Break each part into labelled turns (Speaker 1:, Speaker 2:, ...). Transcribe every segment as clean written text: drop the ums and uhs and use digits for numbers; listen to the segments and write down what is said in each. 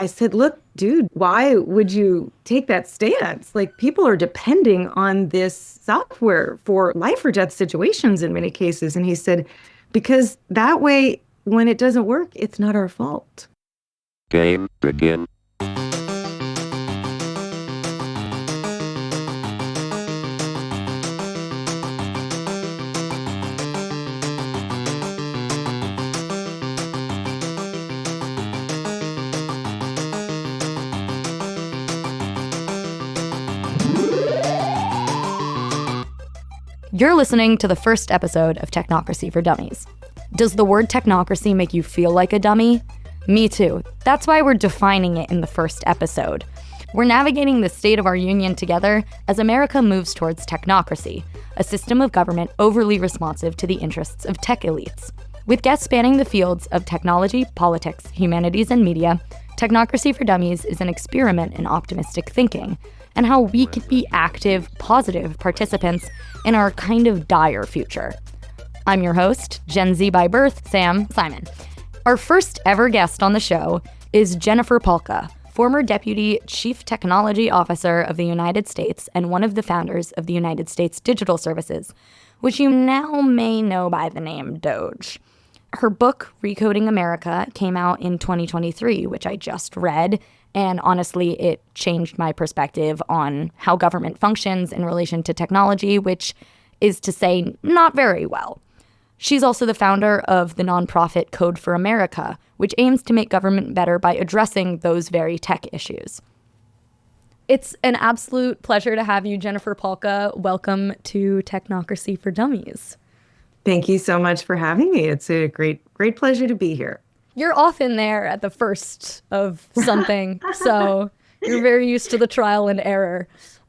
Speaker 1: I said, look, dude, why would you take that stance? Like, people are depending on this software for life or death situations in many cases. And he said, because that way, when it doesn't work, it's not our fault.
Speaker 2: Game begin.
Speaker 3: You're listening to the first episode of Technocracy for Dummies. Does the word technocracy make you feel like a dummy? Me too. That's why we're defining it in the first episode. We're navigating the state of our union together as America moves towards technocracy, a system of government overly responsive to the interests of tech elites. With guests spanning the fields of technology, politics, humanities, and media, Technocracy for Dummies is an experiment in optimistic thinking and how we could be active, positive participants in our kind of dire future. I'm your host, Gen Z by birth, Sam Simon. Our first ever guest on the show is Jennifer Pahlka, former Deputy Chief Technology Officer of the United States and one of the founders of the United States Digital Services, which you now may know by the name Doge. Her book, Recoding America, came out in 2023, which I just read, and honestly, it changed my perspective on how government functions in relation to technology, which is to say, not very well. She's also the founder of the nonprofit Code for America, which aims to make government better by addressing those very tech issues. It's an absolute pleasure to have you, Jennifer Pahlka. Welcome to Technocracy for Dummies.
Speaker 1: Thank you so much for having me. It's a great pleasure to be here.
Speaker 3: You're often there at the first of something, so you're very used to the trial and error,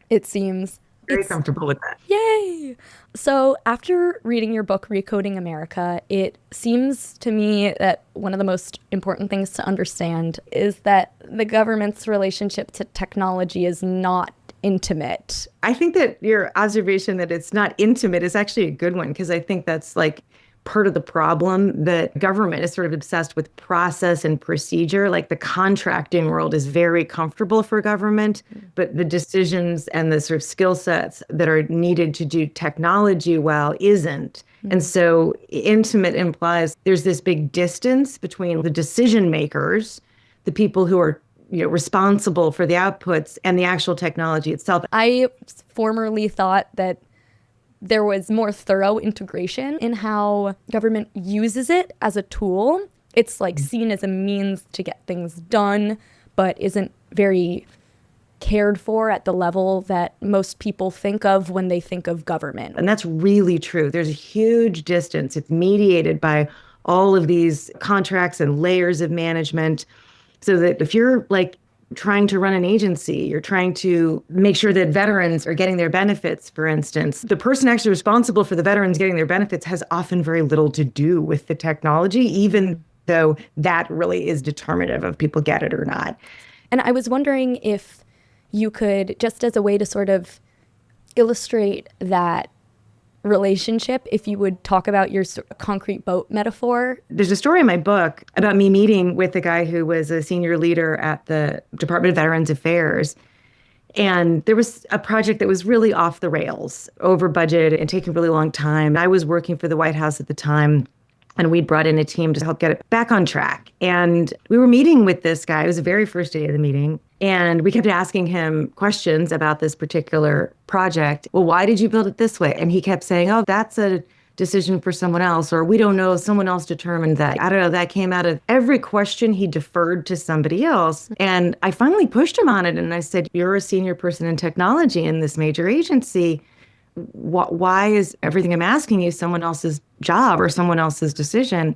Speaker 3: it seems.
Speaker 1: Very comfortable with that.
Speaker 3: Yay! So after reading your book, Recoding America, it seems to me that one of the most important things to understand is that the government's relationship to technology is not intimate.
Speaker 1: I think that your observation that it's not intimate is actually a good one, because I think that's like part of the problem that government is sort of obsessed with process and procedure. Like the contracting world is very comfortable for government, but the decisions and the sort of skill sets that are needed to do technology well isn't. And so intimate implies there's this big distance between the decision makers, the people who are responsible for the outputs, and the actual technology itself.
Speaker 3: I formerly thought that there was more thorough integration in how government uses it as a tool. It's like seen as a means to get things done, but isn't very cared for at the level that most people think of when they think of government.
Speaker 1: And that's really true. There's a huge distance. It's mediated by all of these contracts and layers of management. So that if you're like trying to run an agency, you're trying to make sure that veterans are getting their benefits, for instance, the person actually responsible for the veterans getting their benefits has often very little to do with the technology, even though that really is determinative of people get it or not.
Speaker 3: And I was wondering if you could, just as a way to sort of illustrate that relationship, if you would talk about your concrete boat metaphor.
Speaker 1: There's a story in my book about me meeting with a guy who was a senior leader at the Department of Veterans Affairs. And there was a project that was really off the rails, over budget and taking a really long time. I was working for the White House at the time, and we'd brought in a team to help get it back on track. And we were meeting with this guy. It was the very first day of the meeting. And we kept asking him questions about this particular project. Well, why did you build it this way? And he kept saying, oh, that's a decision for someone else, or we don't know, someone else determined that. I don't know, that came out of every question he deferred to somebody else. And I finally pushed him on it. And I said, you're a senior person in technology in this major agency. Why is everything I'm asking you someone else's job or someone else's decision?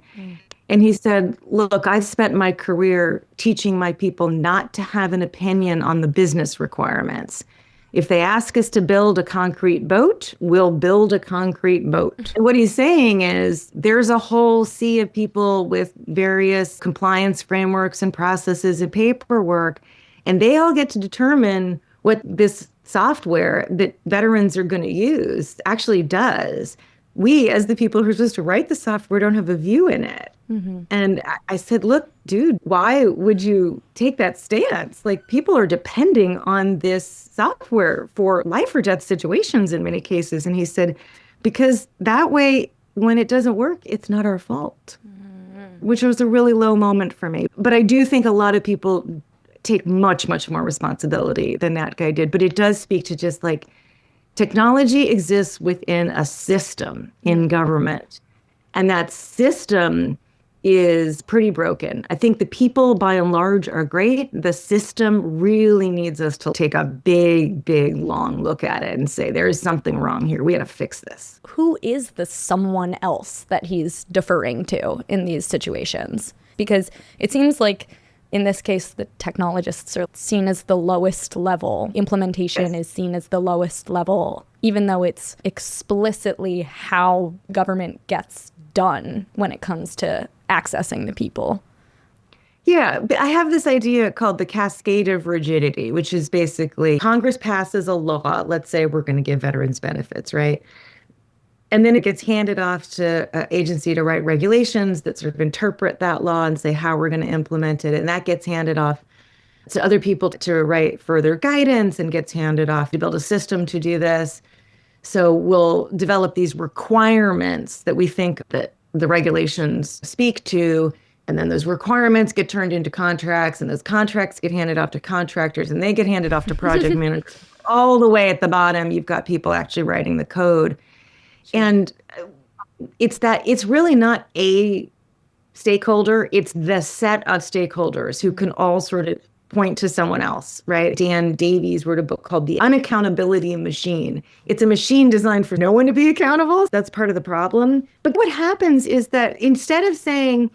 Speaker 1: And he said, look, I've spent my career teaching my people not to have an opinion on the business requirements. If they ask us to build a concrete boat, we'll build a concrete boat. And what he's saying is there's a whole sea of people with various compliance frameworks and processes and paperwork, and they all get to determine what this software that veterans are going to use actually does. We, as the people who are supposed to write the software, don't have a view in it. And I said, look, dude, why would you take that stance? Like, people are depending on this software for life or death situations in many cases. And he said, because that way, when it doesn't work, it's not our fault, which was a really low moment for me. But I do think a lot of people take much, much more responsibility than that guy did. But it does speak to just like technology exists within a system in government. And that system is pretty broken. I think the people, by and large, are great. The system really needs us to take a big, big, long look at it and say, there is something wrong here. We got to fix this.
Speaker 3: Who is the someone else that he's deferring to in these situations? Because it seems like in this case, the technologists are seen as the lowest level. Implementation is seen as the lowest level, even though it's explicitly how government gets done when it comes to accessing the people.
Speaker 1: Yeah, but I have this idea called the cascade of rigidity, which is basically Congress passes a law. Let's say we're going to give veterans benefits, right? And then it gets handed off to an agency to write regulations that sort of interpret that law and say how we're going to implement it. And that gets handed off to other people to write further guidance and gets handed off to build a system to do this. So we'll develop these requirements that we think that the regulations speak to, and then those requirements get turned into contracts, and those contracts get handed off to contractors, and they get handed off to project managers. All the way at the bottom, you've got people actually writing the code. And it's really not a stakeholder, it's the set of stakeholders who can all sort of point to someone else, right? Dan Davies wrote a book called The Unaccountability Machine. It's a machine designed for no one to be accountable. That's part of the problem. But what happens is that instead of saying,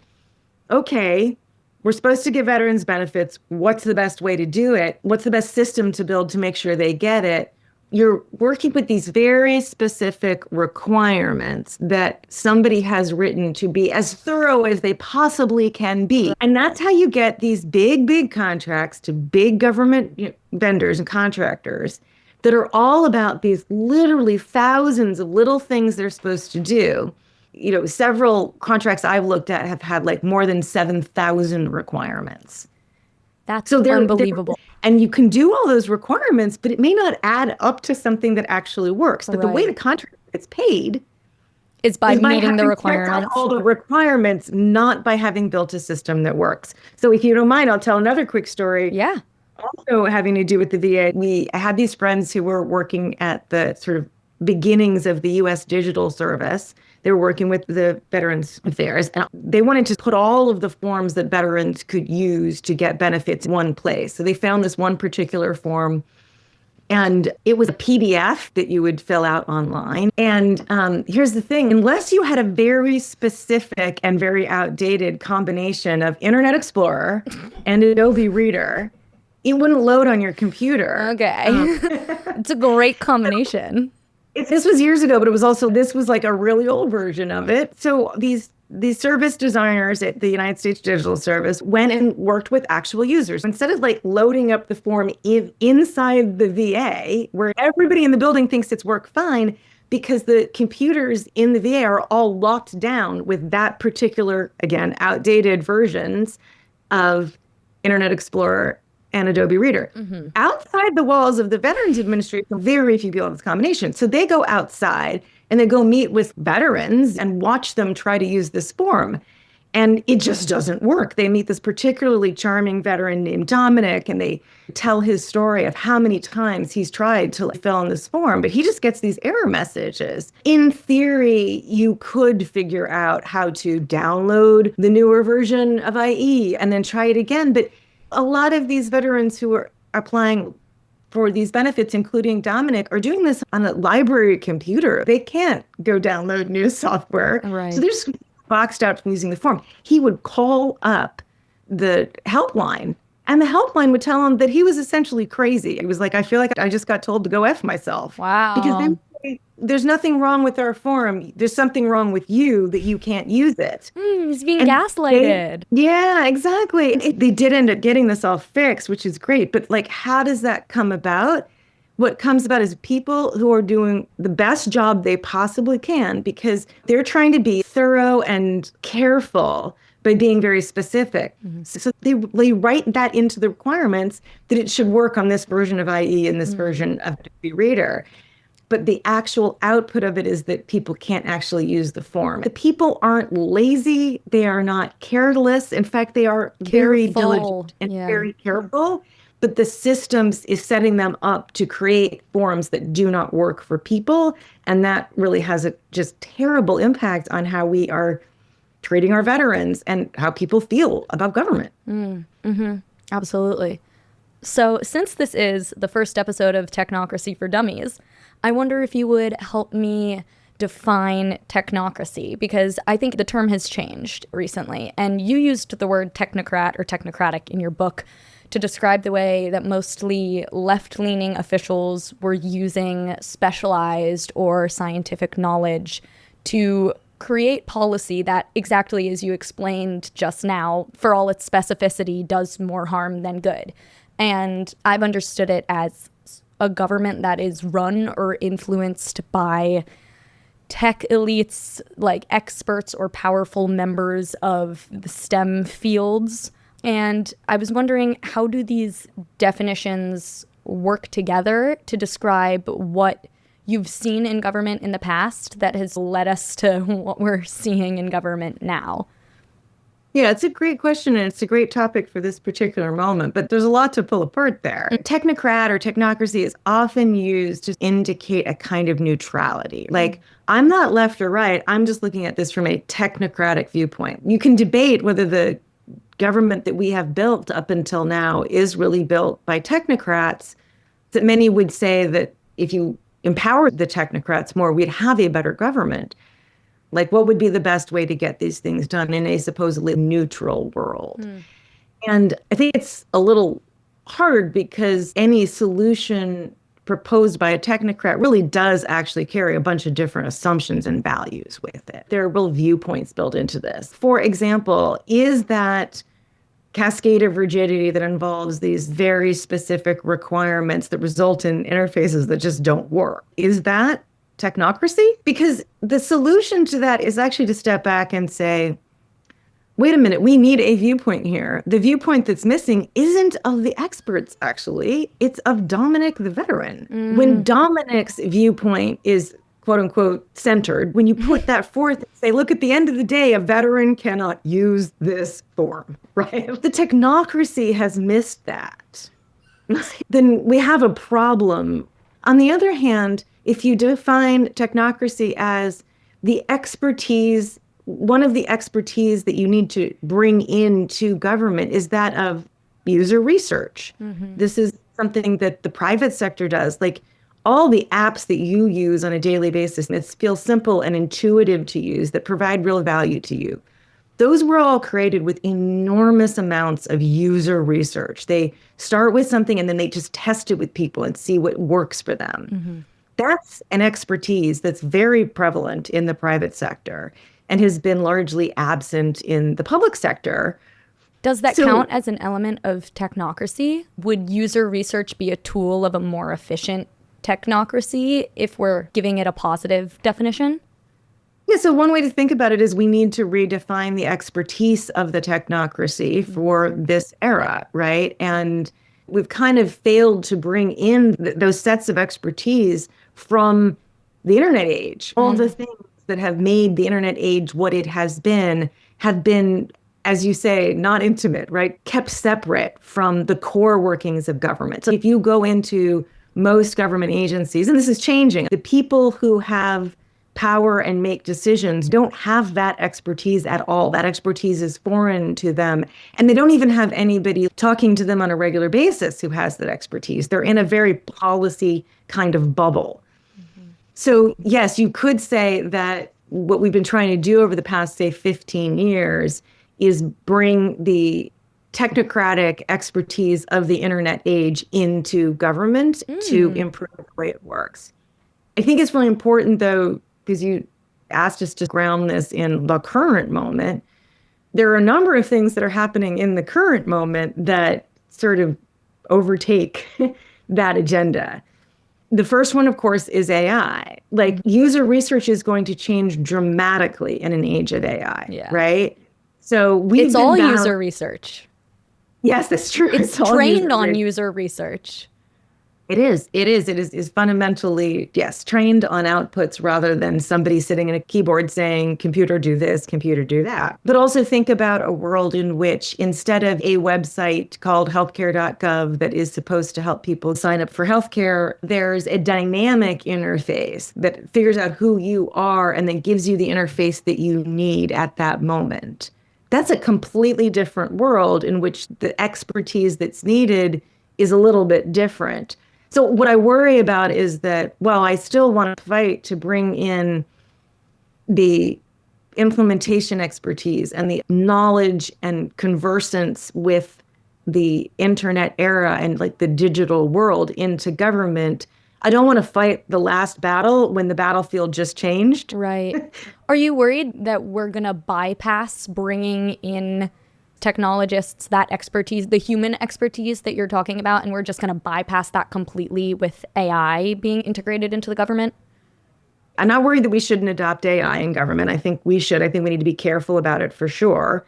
Speaker 1: okay, we're supposed to give veterans benefits, what's the best way to do it? What's the best system to build to make sure they get it? You're working with these very specific requirements that somebody has written to be as thorough as they possibly can be. And that's how you get these big, big contracts to big government vendors and contractors that are all about these literally thousands of little things they're supposed to do. Several contracts I've looked at have had like more than 7,000 requirements.
Speaker 3: That's unbelievable.
Speaker 1: And you can do all those requirements, but it may not add up to something that actually works. But the way the contract gets paid
Speaker 3: is by meeting the requirements.
Speaker 1: All the requirements, not by having built a system that works. So if you don't mind, I'll tell another quick story.
Speaker 3: Yeah.
Speaker 1: Also having to do with the VA. I had these friends who were working at the sort of beginnings of the U.S. digital service. They were working with the Veterans Affairs, and they wanted to put all of the forms that veterans could use to get benefits in one place. So they found this one particular form, and it was a PDF that you would fill out online. And here's the thing, unless you had a very specific and very outdated combination of Internet Explorer and Adobe Reader, it wouldn't load on your computer.
Speaker 3: Okay. It's a great combination.
Speaker 1: This was years ago, but this was like a really old version of it. So these service designers at the United States Digital Service went and worked with actual users. Instead of like loading up the form inside the VA, where everybody in the building thinks it's worked fine, because the computers in the VA are all locked down with that particular, again, outdated versions of Internet Explorer and Adobe Reader. Mm-hmm. Outside the walls of the Veterans Administration, very few people have this combination. So they go outside and they go meet with veterans and watch them try to use this form. And it just doesn't work. They meet this particularly charming veteran named Dominic, and they tell his story of how many times he's tried to fill in this form, but he just gets these error messages. In theory, you could figure out how to download the newer version of IE and then try it again. But a lot of these veterans who are applying for these benefits, including Dominic, are doing this on a library computer. They can't go download new software.
Speaker 3: Right.
Speaker 1: So they're just boxed out from using the form. He would call up the helpline, and the helpline would tell him that he was essentially crazy. He was like, I feel like I just got told to go F myself.
Speaker 3: Wow.
Speaker 1: Because they say, there's nothing wrong with our form. There's something wrong with you that you can't use it.
Speaker 3: He's being gaslighted.
Speaker 1: Yeah, exactly. They did end up getting this all fixed, which is great. But like, how does that come about? what comes about is people who are doing the best job they possibly can because they're trying to be thorough and careful by being very specific. So they write that into the requirements that it should work on this version of IE and this version of Deputy Reader. But the actual output of it is that people can't actually use the form. The people aren't lazy. They are not careless. In fact, they are very diligent and very careful. But the systems is setting them up to create forms that do not work for people. And that really has a just terrible impact on how we are treating our veterans and how people feel about government.
Speaker 3: Absolutely. So since this is the first episode of Technocracy for Dummies, I wonder if you would help me define technocracy, because I think the term has changed recently. And you used the word technocrat or technocratic in your book to describe the way that mostly left-leaning officials were using specialized or scientific knowledge to create policy that, exactly as you explained just now, for all its specificity, does more harm than good. And I've understood it as a government that is run or influenced by tech elites, like experts or powerful members of the STEM fields. And I was wondering, how do these definitions work together to describe what you've seen in government in the past that has led us to what we're seeing in government now?
Speaker 1: Yeah, it's a great question, and it's a great topic for this particular moment, but there's a lot to pull apart there. Technocrat or technocracy is often used to indicate a kind of neutrality. Like, I'm not left or right, I'm just looking at this from a technocratic viewpoint. You can debate whether the government that we have built up until now is really built by technocrats, that many would say that if you empowered the technocrats more, we'd have a better government. Like, what would be the best way to get these things done in a supposedly neutral world? And I think it's a little hard because any solution proposed by a technocrat really does actually carry a bunch of different assumptions and values with it. There are real viewpoints built into this. For example, is that cascade of rigidity that involves these very specific requirements that result in interfaces that just don't work? Is that technocracy? Because the solution to that is actually to step back and say, wait a minute, we need a viewpoint here. The viewpoint that's missing isn't of the experts, actually. It's of Dominic the veteran. When Dominic's viewpoint is, quote unquote, centered, when you put that forth and say, look, at the end of the day, a veteran cannot use this form, right? The technocracy has missed that. Then we have a problem. On the other hand, if you define technocracy as the expertise, one of the expertise that you need to bring into government is that of user research. This is something that the private sector does. Like, all the apps that you use on a daily basis, that feel simple and intuitive to use, that provide real value to you, those were all created with enormous amounts of user research. They start with something and then they just test it with people and see what works for them. That's an expertise that's very prevalent in the private sector and has been largely absent in the public sector.
Speaker 3: Does that count as an element of technocracy? Would user research be a tool of a more efficient technocracy if we're giving it a positive definition?
Speaker 1: Yeah, so one way to think about it is we need to redefine the expertise of the technocracy for this era, right? And we've kind of failed to bring in those sets of expertise from the internet age. All the things that have made the internet age what it has been have been, as you say, not intimate, right? Kept separate from the core workings of government. So if you go into most government agencies, and this is changing, the people who have power and make decisions don't have that expertise at all. That expertise is foreign to them. And they don't even have anybody talking to them on a regular basis who has that expertise. They're in a very policy kind of bubble. So yes, you could say that what we've been trying to do over the past, say, 15 years is bring the technocratic expertise of the internet age into government to improve the way it works. I think it's really important, though, because you asked us to ground this in the current moment. There are a number of things that are happening in the current moment that sort of overtake that agenda. The first one, of course, is AI. Like user research is going to change dramatically in an age of AI, right? So
Speaker 3: it's all user research.
Speaker 1: Yes, that's true.
Speaker 3: It's all trained on user research.
Speaker 1: It is fundamentally, yes, trained on outputs rather than somebody sitting at a keyboard saying, computer do this, computer do that. But also think about a world in which instead of a website called healthcare.gov that is supposed to help people sign up for healthcare, there's a dynamic interface that figures out who you are and then gives you the interface that you need at that moment. That's a completely different world in which the expertise that's needed is a little bit different. So what I worry about is that, well, I still want to fight to bring in the implementation expertise and the knowledge and conversance with the internet era and like the digital world into government. I don't want to fight the last battle when the battlefield just changed.
Speaker 3: Right. Are you worried that we're going to bypass bringing in technologists, that expertise, the human expertise that you're talking about, and we're just going to bypass that completely with AI being integrated into the government?
Speaker 1: I'm not worried that we shouldn't adopt AI in government. I think we should. I think we need to be careful about it for sure.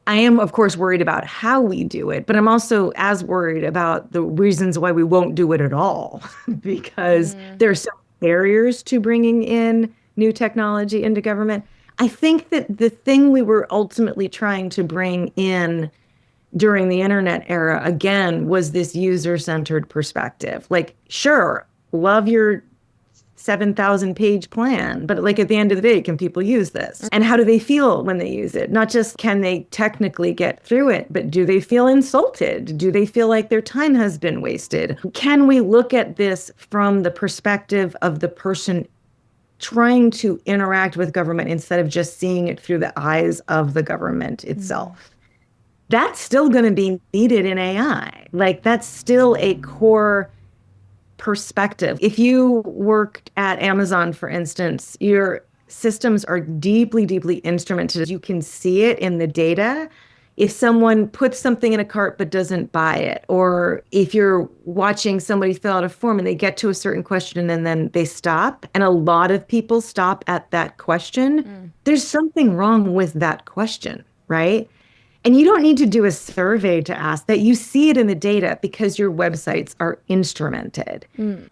Speaker 1: I am, of course, worried about how we do it, but I'm also as worried about the reasons why we won't do it at all, because there are some barriers to bringing in new technology into government. I think that the thing we were ultimately trying to bring in during the internet era, again, was this user-centered perspective. Like, sure, love your 7,000 page plan, but like at the end of the day, can people use this? And how do they feel when they use it? Not just can they technically get through it, but do they feel insulted? Do they feel like their time has been wasted? Can we look at this from the perspective of the person trying to interact with government instead of just seeing it through the eyes of the government itself? That's still going to be needed in AI. Like, that's still a core perspective. If you worked at Amazon, for instance, your systems are deeply, deeply instrumented. You can see it in the data. If someone puts something in a cart but doesn't buy it, or if you're watching somebody fill out a form and they get to a certain question and then they stop, and a lot of people stop at that question, there's something wrong with that question, right? And you don't need to do a survey to ask that. You see it in the data because your websites are instrumented.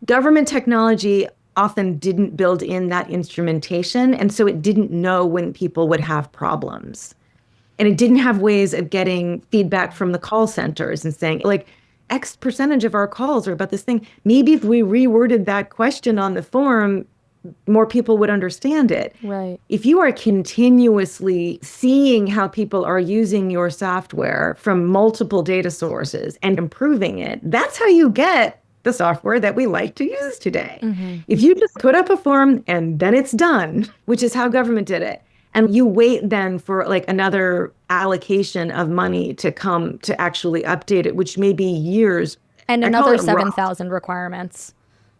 Speaker 1: Government technology often didn't build in that instrumentation, and so it didn't know when people would have problems. And it didn't have ways of getting feedback from the call centers and saying, like, X percentage of our calls are about this thing. Maybe if we reworded that question on the form, more people would understand it.
Speaker 3: Right.
Speaker 1: If you are continuously seeing how people are using your software from multiple data sources and improving it, that's how you get the software that we like to use today. If you just put up a form and then it's done, which is how government did it, and you wait then for like another allocation of money to come to actually update it, which may be years.
Speaker 3: And another 7,000 requirements.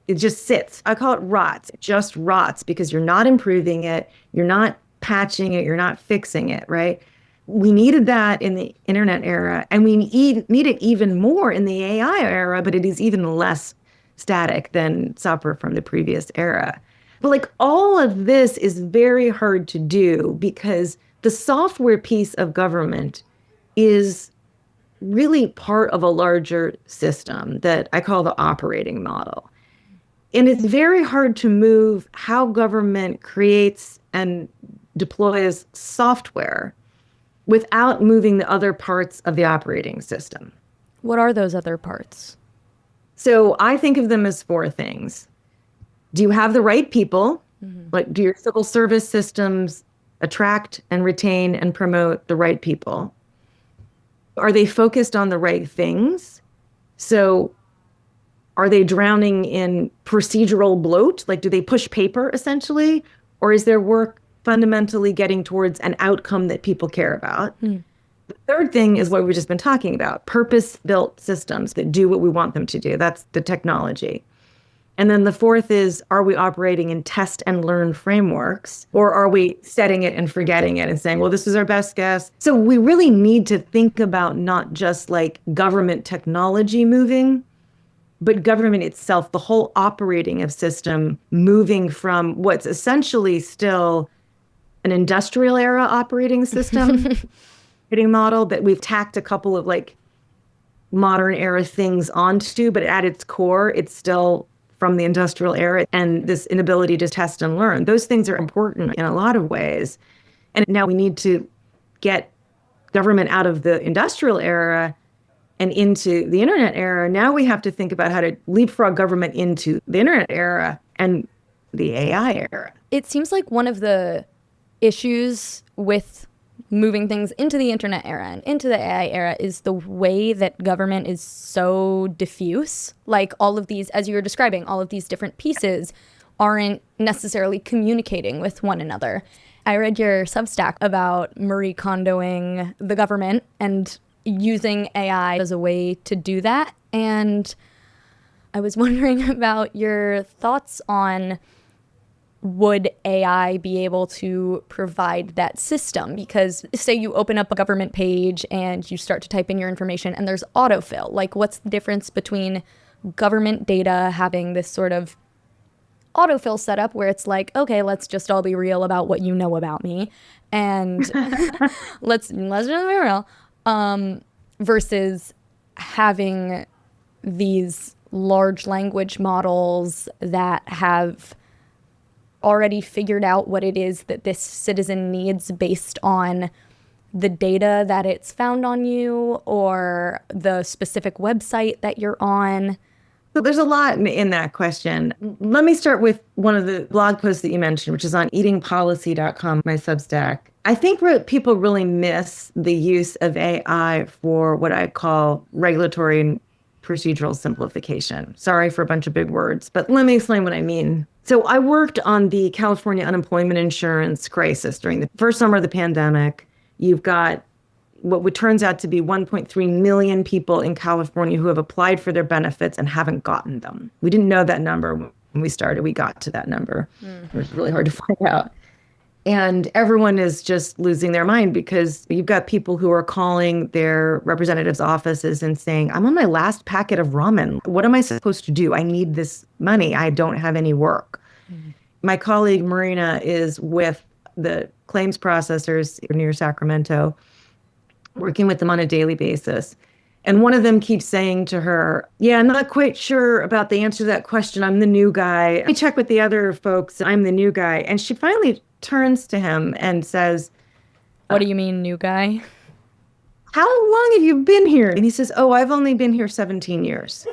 Speaker 1: It just sits. I call it rots. It just rots because you're not improving it. You're not patching it. You're not fixing it, right? We needed that in the internet era, and we need it even more in the AI era, but it is even less static than software from the previous era. But like all of this is very hard to do because the software piece of government is really part of a larger system that I call the operating model. And it's very hard to move how government creates and deploys software without moving the other parts of the operating system.
Speaker 3: What are those other parts?
Speaker 1: So I think of them as four things. Do you have the right people? Like, do your civil service systems attract and retain and promote the right people? Are they focused on the right things? So are they drowning in procedural bloat? Like, do they push paper essentially? Or is their work fundamentally getting towards an outcome that people care about? The third thing is what we've just been talking about, purpose-built systems that do what we want them to do. That's the technology. And then the fourth is, are we operating in test and learn frameworks, or are we setting it and forgetting it and saying, well, this is our best guess? So we really need to think about not just like government technology moving, but government itself, the whole operating of system, moving from what's essentially still an industrial era operating system, operating model that we've tacked a couple of like modern era things onto, but at its core, it's still from the industrial era, and this inability to test and learn. Those things are important in a lot of ways. And now we need to get government out of the industrial era and into the internet era. Now we have to think about how to leapfrog government into the internet era and the AI era.
Speaker 3: It seems like one of the issues with moving things into the internet era and into the AI era is the way that government is so diffuse. Like all of these, as you were describing, all of these different pieces aren't necessarily communicating with one another. I read your Substack about Marie Kondoing the government and using AI as a way to do that. And I was wondering about your thoughts on, would AI be able to provide that system? Because say you open up a government page and you start to type in your information and there's autofill. Like, what's the difference between government data having this sort of autofill setup where it's like, okay, let's just all be real about what you know about me, and let's just be real, versus having these large language models that have already figured out what it is that this citizen needs based on the data that it's found on you or the specific website that you're on?
Speaker 1: So there's a lot in that question. Let me start with one of the blog posts that you mentioned, which is on eatingpolicy.com, my Substack. I think people really miss the use of AI for what I call regulatory and procedural simplification. Sorry for a bunch of big words, but let me explain what I mean. So I worked on the California unemployment insurance crisis during the first summer of the pandemic. You've got what turns out to be 1.3 million people in California who have applied for their benefits and haven't gotten them. We didn't know that number when we started. We got to that number. It was really hard to find out. And everyone is just losing their mind because you've got people who are calling their representatives' offices and saying, I'm on my last packet of ramen. What am I supposed to do? I need this money. I don't have any work. My colleague Marina is with the claims processors near Sacramento, working with them on a daily basis. And one of them keeps saying to her, yeah, I'm not quite sure about the answer to that question. I'm the new guy. Let me check with the other folks. I'm the new guy. And she finally turns to him and says,
Speaker 3: what do you mean, new guy?
Speaker 1: How long have you been here? And he says, oh, I've only been here 17 years.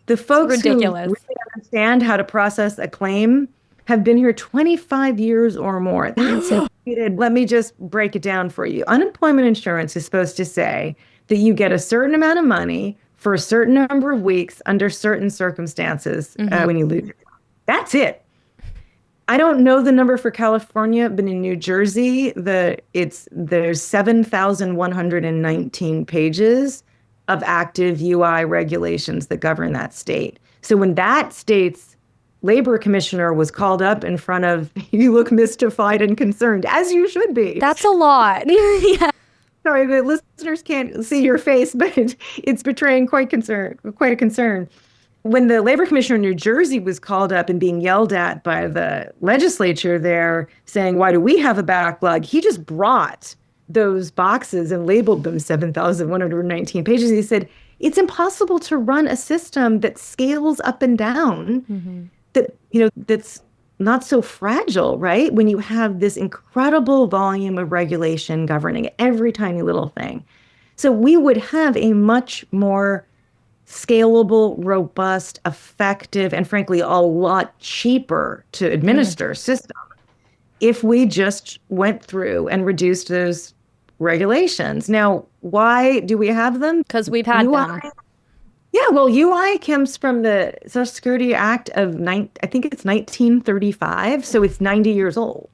Speaker 1: The folks who really understand how to process a claim have been here 25 years or more. That's it. Let me just break it down for you. Unemployment insurance is supposed to say that you get a certain amount of money for a certain number of weeks under certain circumstances when you lose your job. That's it. I don't know the number for California, but in New Jersey, there's 7,119 pages of active UI regulations that govern that state. So when that state's labor commissioner was called up in front of, you look mystified and concerned, as you should be.
Speaker 3: That's a lot. Yeah.
Speaker 1: Sorry, the listeners can't see your face, but it's betraying quite a concern. When the labor commissioner in New Jersey was called up and being yelled at by the legislature there, saying, why do we have a backlog? He just brought those boxes and labeled them 7,119 pages. He said, it's impossible to run a system that scales up and down, that's not so fragile, right? When you have this incredible volume of regulation governing every tiny little thing. So we would have a much more scalable, robust, effective, and frankly, a lot cheaper to administer system if we just went through and reduced those regulations. Now, why do we have them?
Speaker 3: Because we've had them.
Speaker 1: Yeah, well, UI comes from the Social Security Act of, I think it's 1935, so it's 90 years old.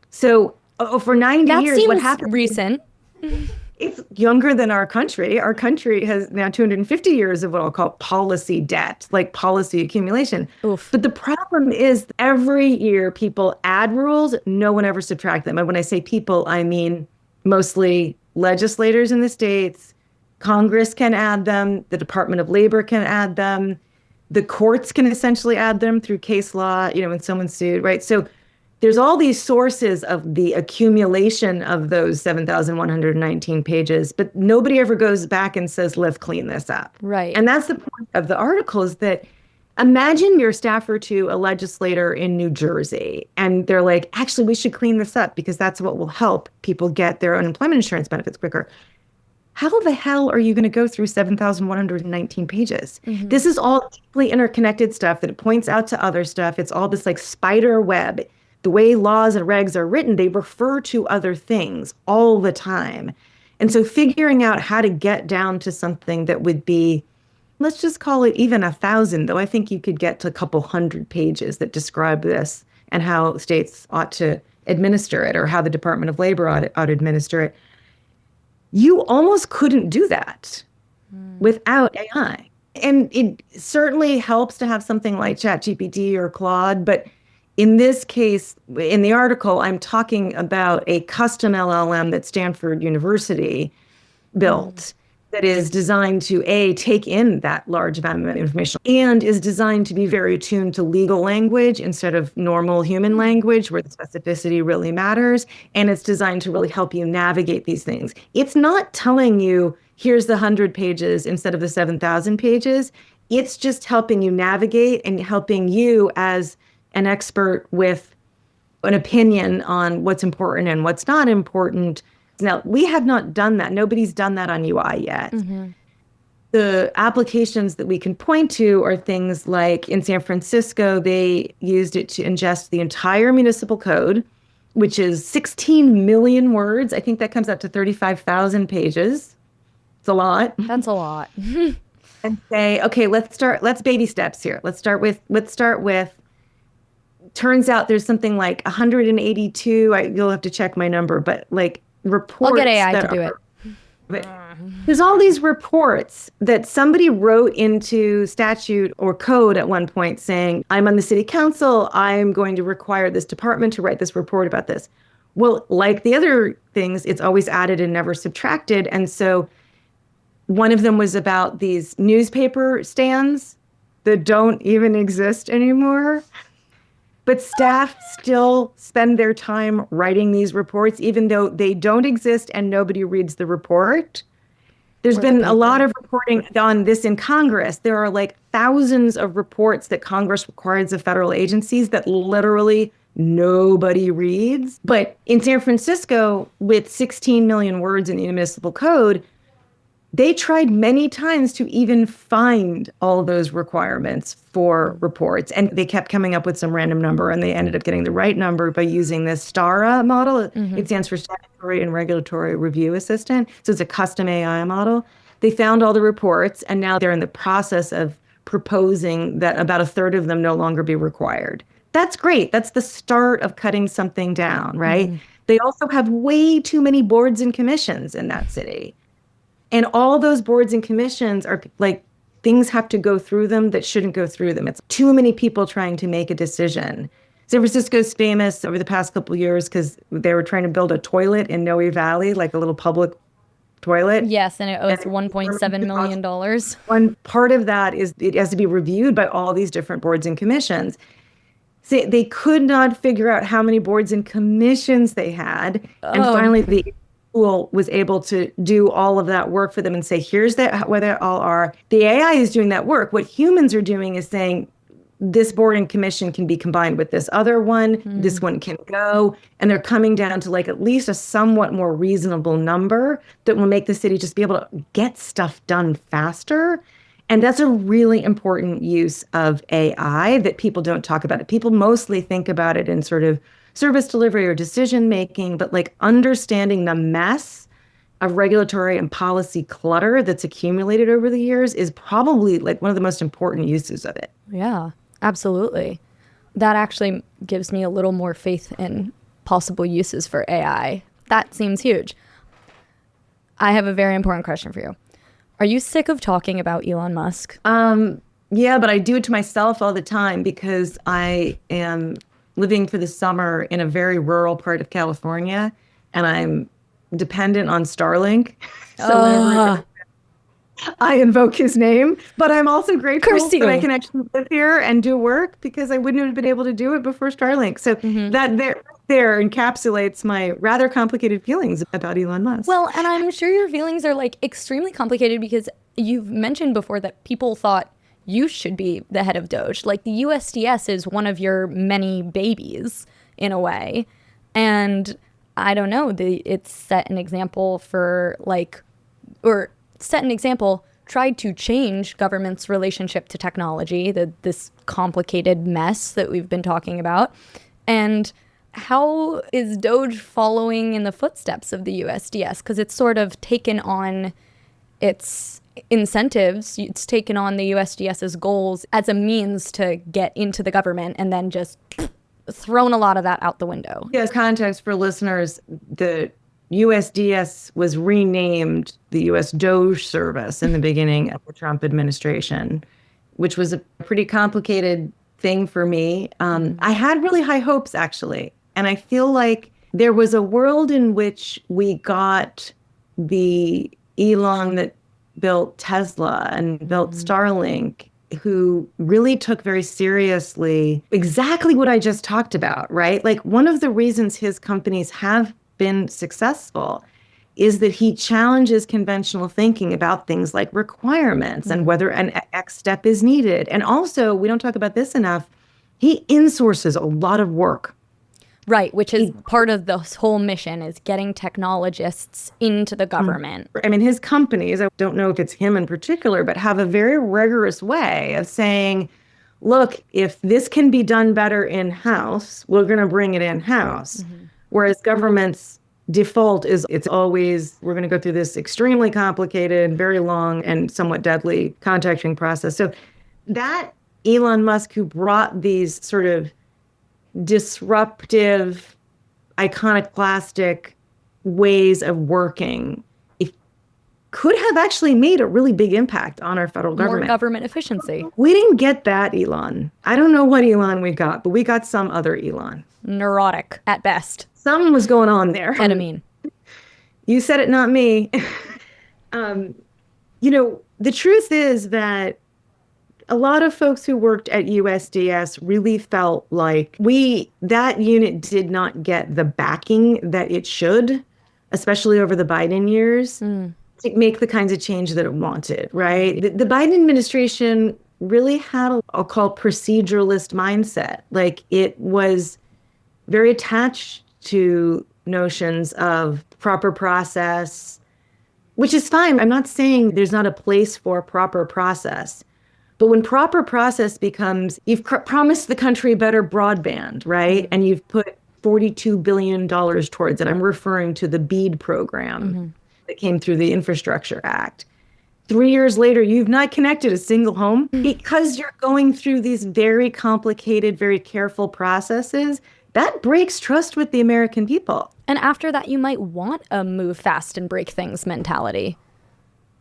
Speaker 1: So for 90 years, what happened?
Speaker 3: Recent.
Speaker 1: It's younger than our country. Our country has now 250 years of what I'll call policy debt, like policy accumulation.
Speaker 3: Oof.
Speaker 1: But the problem is every year people add rules, no one ever subtract them. And when I say people, I mean mostly legislators in the states, Congress can add them. The Department of Labor can add them. The courts can essentially add them through case law, when someone's sued, right? So there's all these sources of the accumulation of those 7,119 pages, but nobody ever goes back and says, let's clean this up.
Speaker 3: Right.
Speaker 1: And that's the point of the article, is that imagine you're a staffer to a legislator in New Jersey, and they're like, actually, we should clean this up because that's what will help people get their unemployment insurance benefits quicker. How the hell are you going to go through 7,119 pages? Mm-hmm. This is all deeply interconnected stuff that points out to other stuff. It's all this like spider web. The way laws and regs are written, they refer to other things all the time. And so figuring out how to get down to something that would be, let's just call it even 1,000, though I think you could get to a couple hundred pages that describe this and how states ought to administer it, or how the Department of Labor ought to administer it. You almost couldn't do that without AI. And it certainly helps to have something like ChatGPT or Claude, but in this case, in the article, I'm talking about a custom LLM that Stanford University built that is designed to, take in that large amount of information, and is designed to be very attuned to legal language instead of normal human language where the specificity really matters. And it's designed to really help you navigate these things. It's not telling you, here's the 100 pages instead of the 7,000 pages. It's just helping you navigate and helping you as an expert with an opinion on what's important and what's not important. Now, we have not done that. Nobody's done that on UI yet. Mm-hmm. The applications that we can point to are things like in San Francisco, they used it to ingest the entire municipal code, which is 16 million words. I think that comes out to 35,000 pages. It's a lot.
Speaker 3: That's a lot.
Speaker 1: And say, okay, let's baby steps here. Let's start with, turns out there's something like 182, you'll have to check my number, but like reports.
Speaker 3: I'll get AI to do it.
Speaker 1: There's all these reports that somebody wrote into statute or code at one point saying, I'm on the city council, I'm going to require this department to write this report about this. Well, like the other things, it's always added and never subtracted. And so one of them was about these newspaper stands that don't even exist anymore. But staff still spend their time writing these reports, even though they don't exist and nobody reads the report. There's been a lot of reporting on this in Congress. There are like thousands of reports that Congress requires of federal agencies that literally nobody reads. But in San Francisco, with 16 million words in the municipal code, they tried many times to even find all those requirements for reports. And they kept coming up with some random number, and they ended up getting the right number by using this STARA model. Mm-hmm. It stands for Statutory and Regulatory Review Assistant. So it's a custom AI model. They found all the reports, and now they're in the process of proposing that about a third of them no longer be required. That's great. That's the start of cutting something down, right? Mm-hmm. They also have way too many boards and commissions in that city. And all those boards and commissions are like, things have to go through them that shouldn't go through them. It's too many people trying to make a decision. San Francisco's famous over the past couple of years because they were trying to build a toilet in Noe Valley, like a little public toilet.
Speaker 3: Yes, and it was $1.7 million.
Speaker 1: One part of that is it has to be reviewed by all these different boards and commissions. So they could not figure out how many boards and commissions they had. And finally, the tool was able to do all of that work for them and say, here's where they all are. The AI is doing that work. What humans are doing is saying, this board and commission can be combined with this other one. This one can go. And they're coming down to like at least a somewhat more reasonable number that will make the city just be able to get stuff done faster. And that's a really important use of AI that people don't talk about. People mostly think about it in sort of service delivery or decision making, but like understanding the mess of regulatory and policy clutter that's accumulated over the years is probably like one of the most important uses of it.
Speaker 3: Yeah, absolutely. That actually gives me a little more faith in possible uses for AI. That seems huge. I have a very important question for you. Are you sick of talking about Elon Musk?
Speaker 1: Yeah, but I do it to myself all the time because I am living for the summer in a very rural part of California, and I'm dependent on Starlink. So I invoke his name, but I'm also grateful
Speaker 3: Curse
Speaker 1: that I
Speaker 3: you.
Speaker 1: can actually live here and do work because I wouldn't have been able to do it before Starlink. So that there encapsulates my rather complicated feelings about Elon Musk.
Speaker 3: Well, and I'm sure your feelings are like extremely complicated because you've mentioned before that people thought you should be the head of Doge. Like the USDS is one of your many babies in a way. And I don't know, it's set an example for tried to change government's relationship to technology, this complicated mess that we've been talking about. And how is Doge following in the footsteps of the USDS? Because it's sort of taken on its incentives, it's taken on the USDS's goals as a means to get into the government and then just thrown a lot of that out the window.
Speaker 1: Yes, context for listeners, the USDS was renamed the US Doge service in the beginning of the Trump administration, which was a pretty complicated thing for me. I had really high hopes, actually. And I feel like there was a world in which we got the Elon that built Tesla and built Starlink, who really took very seriously exactly what I just talked about, right? Like one of the reasons his companies have been successful is that he challenges conventional thinking about things like requirements and whether an X step is needed. And also, we don't talk about this enough, he insources a lot of work.
Speaker 3: Right, which is part of this whole mission is getting technologists into the government.
Speaker 1: I mean, his companies, I don't know if it's him in particular, but have a very rigorous way of saying, look, if this can be done better in-house, we're going to bring it in-house. Whereas government's default is it's always, we're going to go through this extremely complicated, very long, and somewhat deadly contracting process. So that Elon Musk, who brought these sort of disruptive, iconoclastic ways of working, it could have actually made a really big impact on our federal government.
Speaker 3: More government efficiency.
Speaker 1: We didn't get that Elon. I don't know what Elon we got, but we got some other Elon.
Speaker 3: Neurotic at best.
Speaker 1: Something was going on there.
Speaker 3: Ketamine.
Speaker 1: You said it, not me. The truth is that a lot of folks who worked at USDS really felt like that unit did not get the backing that it should, especially over the Biden years, to make the kinds of change that it wanted, right? The Biden administration really had I'll call proceduralist mindset. Like it was very attached to notions of proper process, which is fine. I'm not saying there's not a place for proper process. But when proper process becomes, you've promised the country better broadband, right? And you've put $42 billion towards it. I'm referring to the BEAD program that came through the Infrastructure Act. 3 years later, you've not connected a single home because you're going through these very complicated, very careful processes. That breaks trust with the American people.
Speaker 3: And after that, you might want a move fast and break things mentality.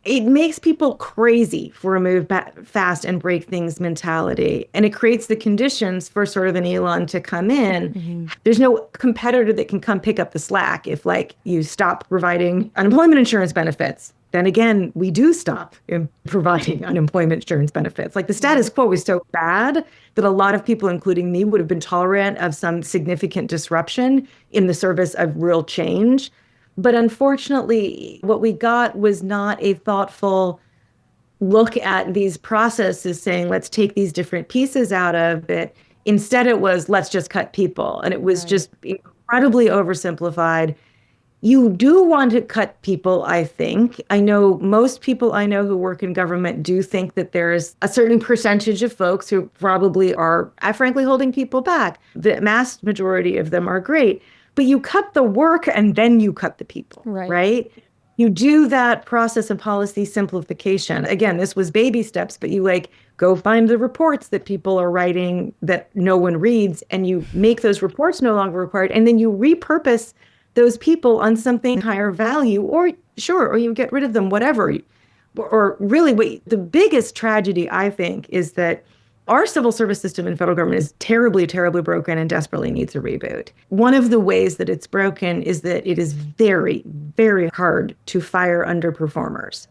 Speaker 1: It makes people crazy for a move fast and break things mentality. And it creates the conditions for sort of an Elon to come in. There's no competitor that can come pick up the slack if you stop providing unemployment insurance benefits. Then again, we do stop providing unemployment insurance benefits. Like the status quo is so bad that a lot of people, including me, would have been tolerant of some significant disruption in the service of real change. But unfortunately, what we got was not a thoughtful look at these processes saying, let's take these different pieces out of it. Instead, it was, let's just cut people. And it was just incredibly oversimplified. You do want to cut people, I think. I know most people I know who work in government do think that there's a certain percentage of folks who probably are, frankly, holding people back. The mass majority of them are great. But you cut the work and then you cut the people, right? You do that process of policy simplification. Again, this was baby steps, but you go find the reports that people are writing that no one reads, and you make those reports no longer required, and then you repurpose those people on something higher value, or you get rid of them, whatever. Or really, the biggest tragedy, I think, is that our civil service system in federal government is terribly, terribly broken and desperately needs a reboot. One of the ways that it's broken is that it is very, very hard to fire underperformers.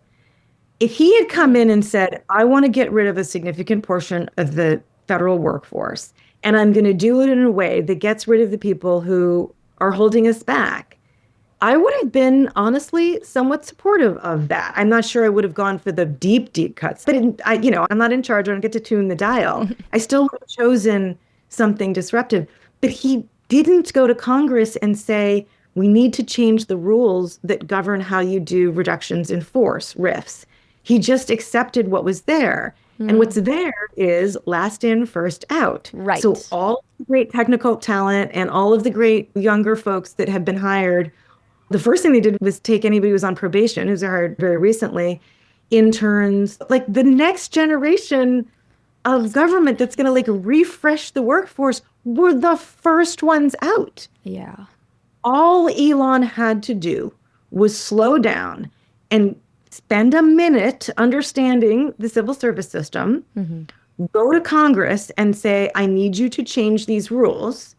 Speaker 1: If he had come in and said, I want to get rid of a significant portion of the federal workforce, and I'm going to do it in a way that gets rid of the people who are holding us back, I would have been, honestly, somewhat supportive of that. I'm not sure I would have gone for the deep, deep cuts. But, I'm not in charge. I don't get to tune the dial. I still would have chosen something disruptive. But he didn't go to Congress and say, we need to change the rules that govern how you do reductions in force, RIFs. He just accepted what was there. And what's there is last in, first out.
Speaker 3: Right.
Speaker 1: So all the great technical talent and all of the great younger folks that have been hired, the first thing they did was take anybody who was on probation, who's hired very recently, interns, like the next generation of government that's going to refresh the workforce were the first ones out.
Speaker 3: Yeah.
Speaker 1: All Elon had to do was slow down and spend a minute understanding the civil service system, go to Congress and say, I need you to change these rules,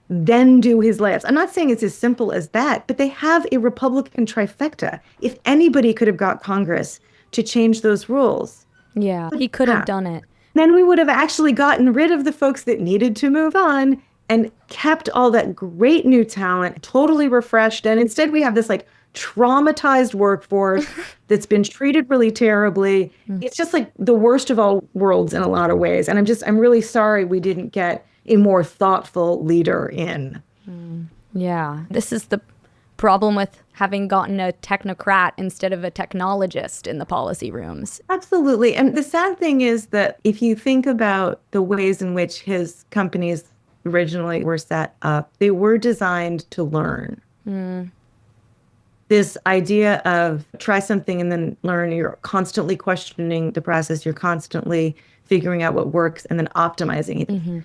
Speaker 1: then do his layoffs. I'm not saying it's as simple as that, but they have a Republican trifecta. If anybody could have got Congress to change those rules.
Speaker 3: Yeah, he could have done it.
Speaker 1: Then we would have actually gotten rid of the folks that needed to move on and kept all that great new talent totally refreshed. And instead we have this traumatized workforce that's been treated really terribly. It's just the worst of all worlds in a lot of ways. And I'm really sorry we didn't get a more thoughtful leader in.
Speaker 3: Yeah. This is the problem with having gotten a technocrat instead of a technologist in the policy rooms.
Speaker 1: Absolutely. And the sad thing is that if you think about the ways in which his companies originally were set up, they were designed to learn. This idea of try something and then learn, you're constantly questioning the process, you're constantly figuring out what works and then optimizing it.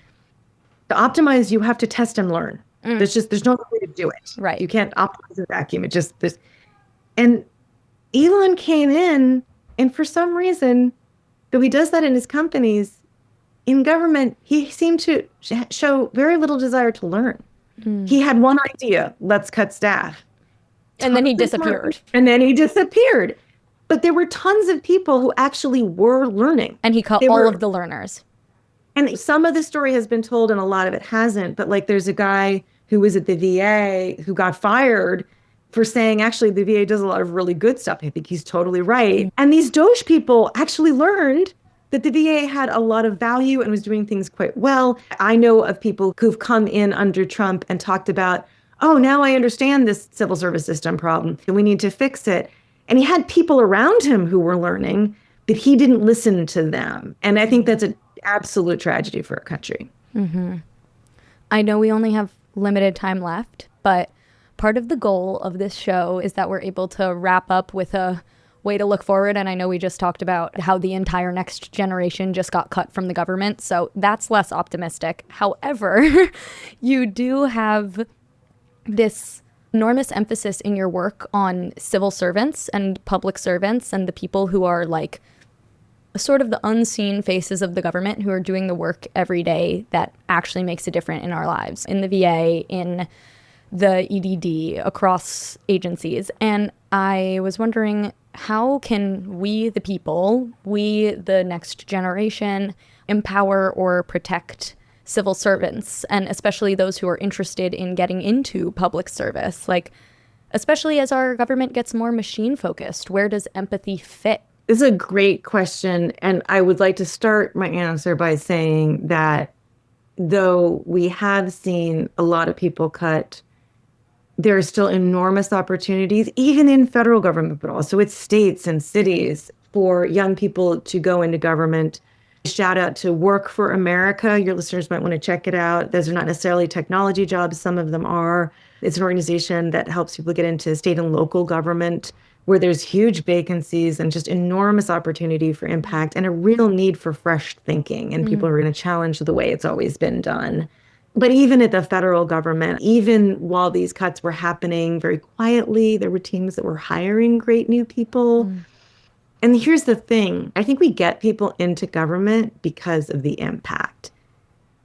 Speaker 1: To optimize, you have to test and learn. There's no way to do it.
Speaker 3: Right.
Speaker 1: You can't optimize a vacuum. And Elon came in, and for some reason, though he does that in his companies, in government, he seemed to show very little desire to learn. He had one idea, let's cut staff.
Speaker 3: And then he disappeared.
Speaker 1: But there were tons of people who actually were learning.
Speaker 3: And he cut all of the learners.
Speaker 1: And some of the story has been told and a lot of it hasn't. But there's a guy who was at the VA who got fired for saying, actually, the VA does a lot of really good stuff. I think he's totally right. And these Doge people actually learned that the VA had a lot of value and was doing things quite well. I know of people who've come in under Trump and talked about, oh, now I understand this civil service system problem, and we need to fix it. And he had people around him who were learning, but he didn't listen to them. And I think that's an absolute tragedy for our country.
Speaker 3: I know we only have limited time left, but part of the goal of this show is that we're able to wrap up with a way to look forward. And I know we just talked about how the entire next generation just got cut from the government. So that's less optimistic. However, you do have this enormous emphasis in your work on civil servants and public servants and the people who are sort of the unseen faces of the government who are doing the work every day that actually makes a difference in our lives, in the VA, in the EDD, across agencies. And I was wondering, how can we, the people, we, the next generation, empower or protect civil servants, and especially those who are interested in getting into public service? Especially as our government gets more machine focused, where does empathy fit?
Speaker 1: This is a great question. And I would like to start my answer by saying that though we have seen a lot of people cut, there are still enormous opportunities, even in federal government, but also with states and cities, for young people to go into government. Shout out to Work for America. Your listeners might want to check it out. Those are not necessarily technology jobs. Some of them are. It's an organization that helps people get into state and local government, where there's huge vacancies and just enormous opportunity for impact and a real need for fresh thinking. And people are going to challenge the way it's always been done. But even at the federal government, even while these cuts were happening very quietly, there were teams that were hiring great new people. And here's the thing. I think we get people into government because of the impact.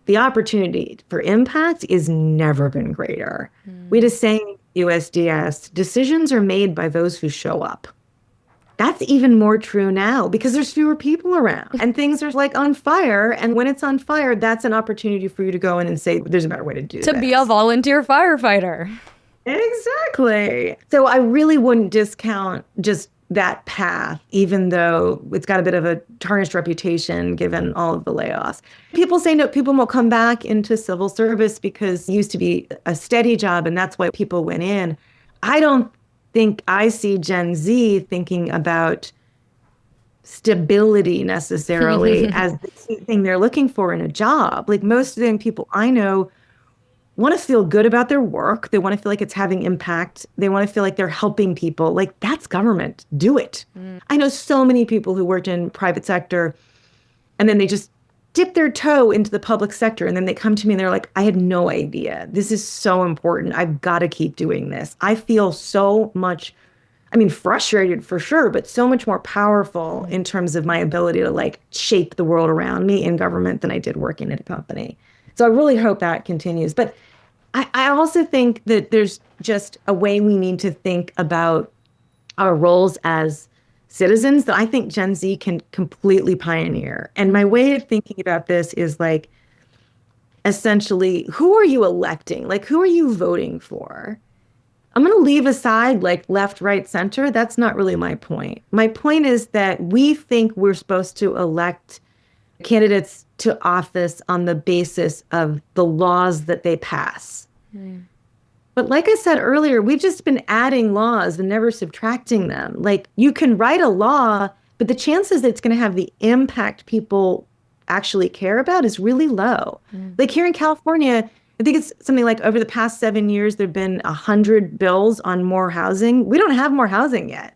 Speaker 1: The opportunity for impact is never been greater. We had a saying, USDS, decisions are made by those who show up. That's even more true now because there's fewer people around and things are like on fire. And when it's on fire, that's an opportunity for you to go in and say, there's a better way to do this.
Speaker 3: To be a volunteer firefighter.
Speaker 1: Exactly. So I really wouldn't discount just that path, even though it's got a bit of a tarnished reputation given all of the layoffs. People say no, people will come back into civil service because it used to be a steady job and that's why people went in. I don't think I see Gen Z thinking about stability necessarily as the key thing they're looking for in a job. Like most of the young people I know want to feel good about their work. They want to feel like it's having impact. They want to feel like they're helping people. Like that's government. Do it. I know so many people who worked in private sector and then they just dip their toe into the public sector. And then they come to me and they're like, I had no idea. This is so important. I've got to keep doing this. I feel so much, frustrated for sure, but so much more powerful in terms of my ability to like shape the world around me in government than I did working at a company. So I really hope that continues. But I also think that there's just a way we need to think about our roles as citizens that I think Gen Z can completely pioneer. And my way of thinking about this is like, essentially, who are you electing? Like, who are you voting for? I'm going to leave aside like left, right, center. That's not really my point. My point is that we think we're supposed to elect candidates to office on the basis of the laws that they pass. But like I said earlier, we've just been adding laws and never subtracting them. Like you can write a law, but the chances that it's going to have the impact people actually care about is really low. Like here in California, I think it's something like over the past 7 years, there've been 100 bills on more housing. We don't have more housing yet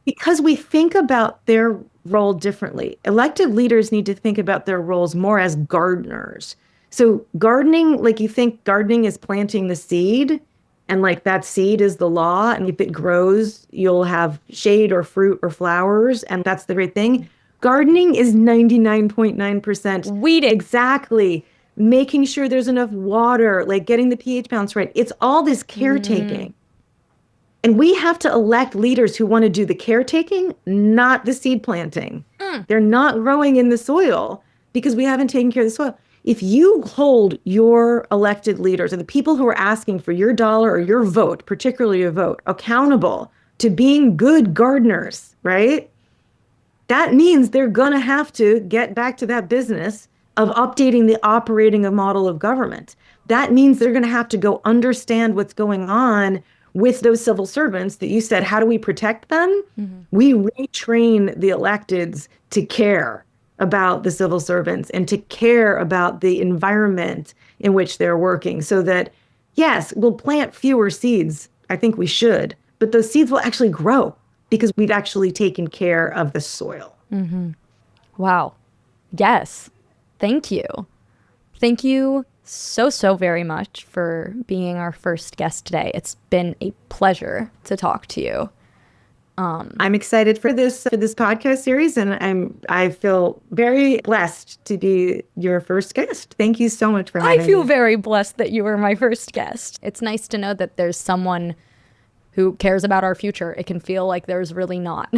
Speaker 1: because we think about their role differently. Elected leaders need to think about their roles more as gardeners. So gardening, like you think gardening is planting the seed and like that seed is the law. And if it grows, you'll have shade or fruit or flowers. And that's the great thing. Gardening is 99.9%
Speaker 3: weeding.
Speaker 1: Exactly. Making sure there's enough water, like getting the pH balance right. It's all this caretaking. And we have to elect leaders who want to do the caretaking, not the seed planting. They're not growing in the soil because we haven't taken care of the soil. If you hold your elected leaders and the people who are asking for your dollar or your vote, particularly your vote, accountable to being good gardeners, right? That means they're going to have to get back to that business of updating the operating model of government. That means they're going to have to go understand what's going on with those civil servants that you said, how do we protect them? We retrain the electeds to care about the civil servants and to care about the environment in which they're working so that, yes, we'll plant fewer seeds. I think we should, but those seeds will actually grow because we've actually taken care of the soil.
Speaker 3: Wow. Yes. Thank you. Thank you so very much for being our first guest today. It's been a pleasure to talk to you.
Speaker 1: I'm excited for this podcast series, and I feel very blessed to be your first guest. Thank you so much for having me.
Speaker 3: I feel very blessed that you were my first guest. It's nice to know that there's someone who cares about our future. It can feel like there's really not.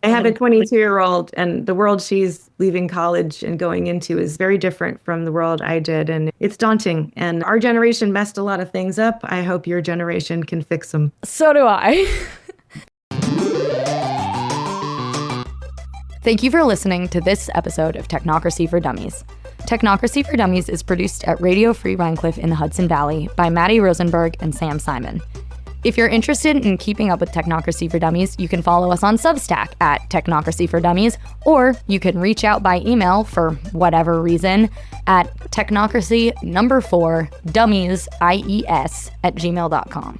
Speaker 1: I have a 22-year-old, and the world she's leaving college and going into is very different from the world I did, and it's daunting. And our generation messed a lot of things up. I hope your generation can fix them.
Speaker 3: So do I. Thank you for listening to this episode of Technocracy for Dummies. Technocracy for Dummies is produced at Radio Free Rhinecliff in the Hudson Valley by Matty Rosenberg and Sam Simon. If you're interested in keeping up with Technocracy for Dummies, you can follow us on Substack at Technocracy for Dummies, or you can reach out by email for whatever reason at technocracy4dummies@gmail.com.